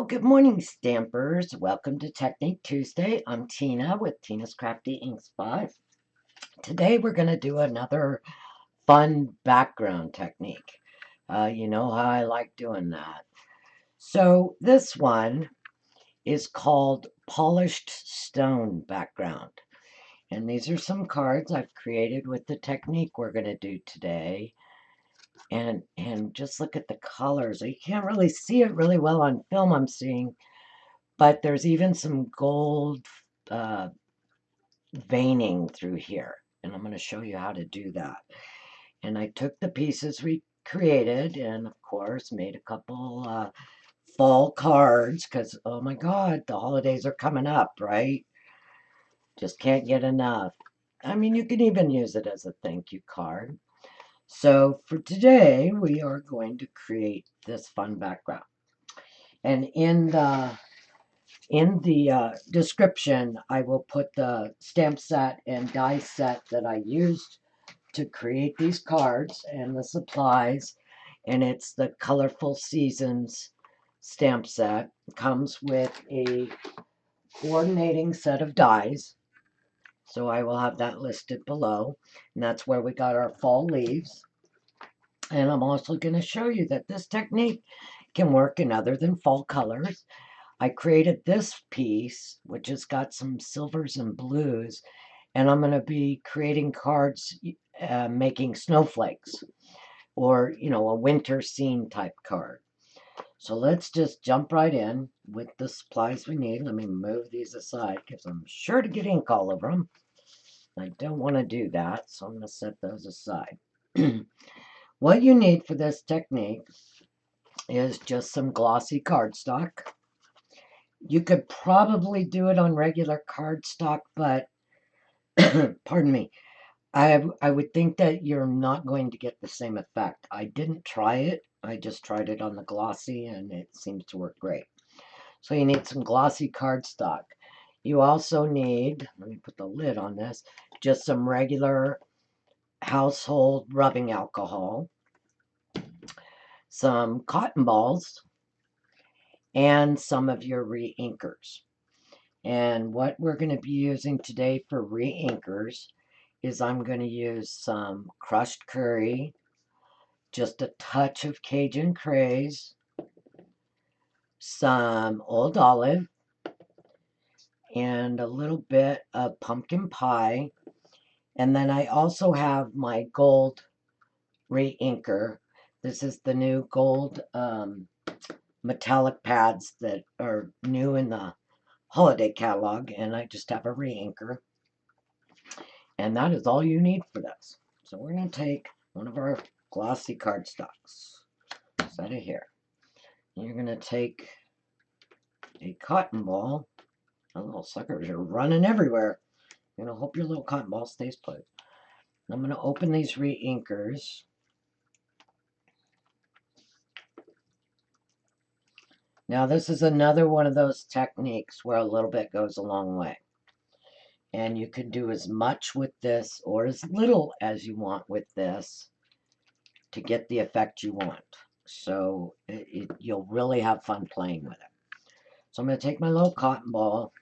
Good morning, Stampers. Welcome to Technique Tuesday. I'm Tina with Tina's Crafty Ink Spot. Today we're going to do another fun background technique. You know how I like doing that. So this one is called Polished Stone Background. And these are some cards I've created with the technique we're going to do today. And just look at the colors. You can't really see it really well on film, I'm seeing. But there's even some gold veining through here. And I'm going to show you how to do that. And I took the pieces we created and, of course, made a couple fall cards because, oh my God, the holidays are coming up, right? Just can't get enough. I mean, you can even use it as a thank you card. So for today, we are going to create this fun background. And in the description, I will put the stamp set and die set that I used to create these cards and the supplies. And it's the Colorful Seasons stamp set. It comes with a coordinating set of dies. So I will have that listed below. And that's where we got our fall leaves. And I'm also going to show you that this technique can work in other than fall colors. I created this piece, which has got some silvers and blues, and I'm going to be creating cards making snowflakes or, you know, a winter scene type card. So let's just jump right in with the supplies we need. Let me move these aside because I'm sure to get ink all over them. I don't want to do that, so I'm going to set those aside. What you need for this technique is just some glossy cardstock. You could probably do it on regular cardstock, but pardon me, I would think that you're not going to get the same effect. I didn't try it. I just tried it on the glossy and it seems to work great. So you need some glossy cardstock. You also need, let me put the lid on this, just some regular household rubbing alcohol, some cotton balls, and some of your re-inkers. And what we're going to be using today for re-inkers is I'm going to use some crushed curry, just a touch of Cajun craze, some old olive, and a little bit of pumpkin pie. And then I also have my gold re-inker. This is the new gold metallic pads that are new in the holiday catalog, and I just have a re-inker. And that is all you need for this. So we're going to take one of our glossy cardstocks, set it here. You're going to take a cotton ball. The little suckers are running everywhere. You're going to hope your little cotton ball stays put. I'm going to open these re-inkers. Now this is another one of those techniques where a little bit goes a long way. And you can do as much with this or as little as you want with this to get the effect you want. So you'll really have fun playing with it. So I'm going to take my little cotton ball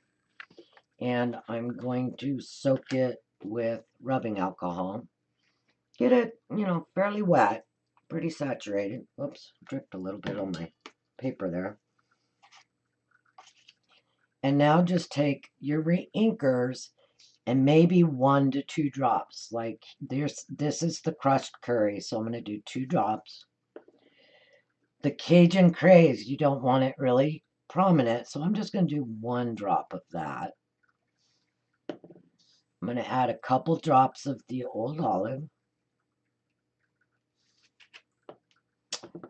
and I'm going to soak it with rubbing alcohol. Get it, you know, fairly wet, pretty saturated. Oops, dripped a little bit on my paper there. And now just take your re-inkers and maybe 1 to 2 drops. Like this is the crushed curry, so I'm going to do 2 drops. The Cajun craze, you don't want it really prominent, so I'm just going to do 1 drop of that. I'm going to add a couple drops of the old olive.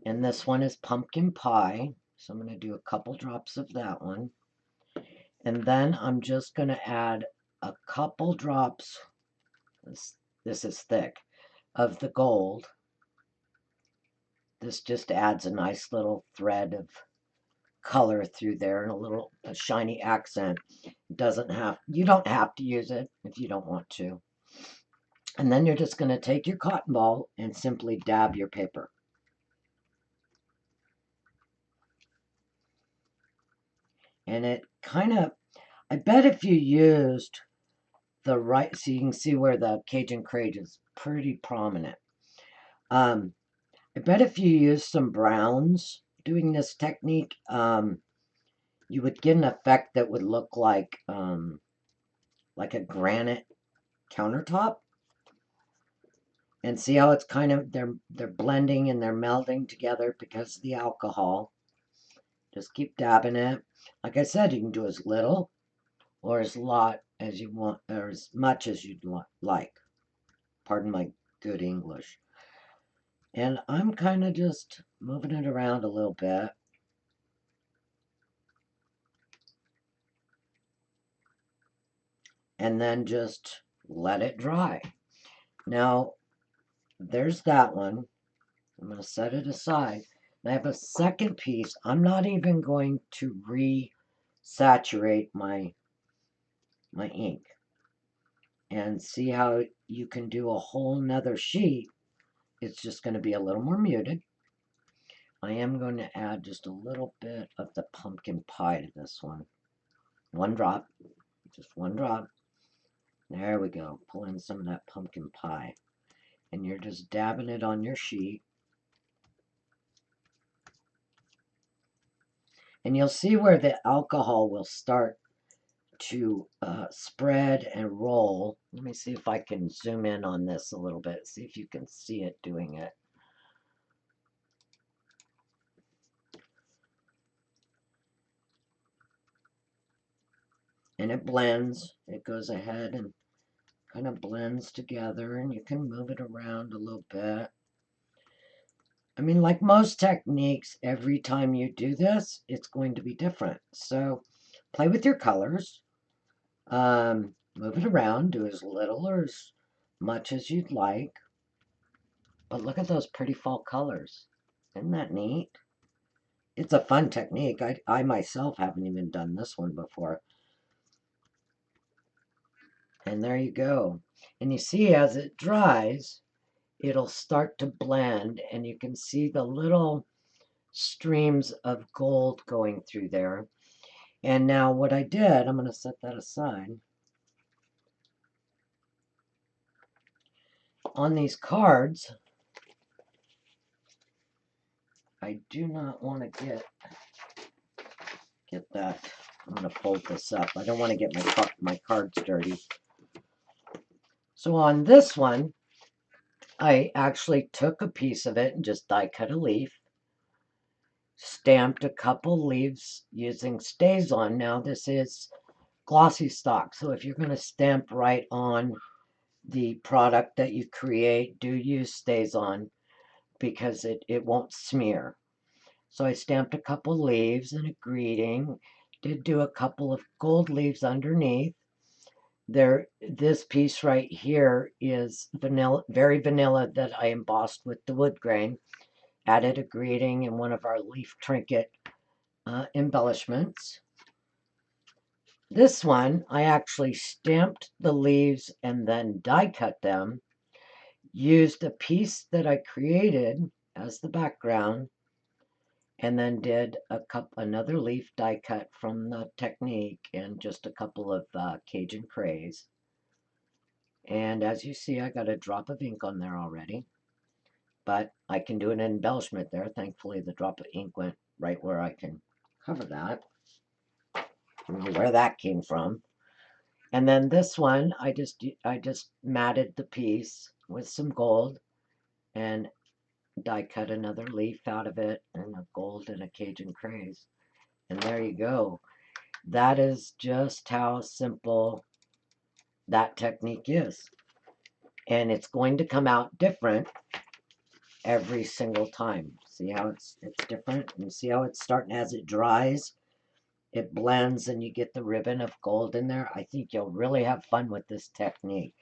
And this one is pumpkin pie, so I'm going to do a couple drops of that one. And then I'm just going to add a couple drops, this is thick, of the gold. This just adds a nice little thread of color through there and a shiny accent. You don't have to use it if you don't want to. And then you're just going to take your cotton ball and simply dab your paper. And it kind of, I bet if you used the right, so you can see where the Cajun Crage is pretty prominent. I bet if you use some browns doing this technique, you would get an effect that would look like a granite countertop. And see how it's kind of, they're blending and they're melding together because of the alcohol. Just keep dabbing it. Like I said, you can do as little or as lot as you want, or as much as you'd like. Pardon my good English. And I'm kind of just moving it around a little bit. And then just let it dry. Now, there's that one. I'm going to set it aside. And I have a second piece. I'm not even going to re-saturate my ink. And see how you can do a whole nother sheet. It's just going to be a little more muted. I am going to add just a little bit of the pumpkin pie to this one. One drop. Just one drop. There we go. Pull in some of that pumpkin pie. And you're just dabbing it on your sheet. And you'll see where the alcohol will start to spread and roll. Let me see if I can zoom in on this a little bit. See if you can see it doing it. And it blends. It goes ahead and kind of blends together, and you can move it around a little bit. I mean, like most techniques, every time you do this, it's going to be different. So play with your colors. Move it around. Do as little or as much as you'd like. But look at those pretty fall colors. Isn't that neat? It's a fun technique. I myself haven't even done this one before. And there you go. And you see as it dries, it'll start to blend, and you can see the little streams of gold going through there. And now what I did, I'm going to set that aside. On these cards, I do not want to get that. I'm going to fold this up. I don't want to get my cards dirty. So on this one, I actually took a piece of it and just die cut a leaf. Stamped a couple leaves using StazOn. Now this is glossy stock, so if you're going to stamp right on the product that you create, do use StazOn because it won't smear. So I stamped a couple leaves and a greeting. Did do a couple of gold leaves underneath. This piece right here is vanilla, very vanilla, that I embossed with the wood grain. Added a greeting and one of our leaf trinket embellishments. This one, I actually stamped the leaves and then die cut them. Used a piece that I created as the background, and then did another leaf die cut from the technique and just a couple of Cajun craze. And as you see, I got a drop of ink on there already, but I can do an embellishment there. Thankfully, the drop of ink went right where I can cover that. I don't know where that came from. And then this one, I just matted the piece with some gold and die cut another leaf out of it, and a gold and a Cajun craze. And there you go. That is just how simple that technique is. And it's going to come out different every single time. See how it's different? And see how it's starting as it dries? It blends and you get the ribbon of gold in there. I think you'll really have fun with this technique.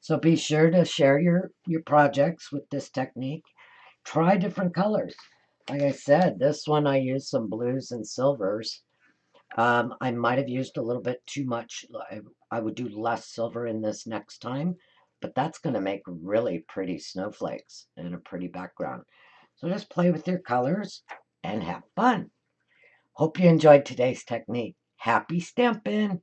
So be sure to share your projects with this technique. Try different colors. Like I said, this one I used some blues and silvers. I might have used a little bit too much. I would do less silver in this next time, but that's going to make really pretty snowflakes and a pretty background. So just play with your colors and have fun. Hope you enjoyed today's technique. Happy stamping!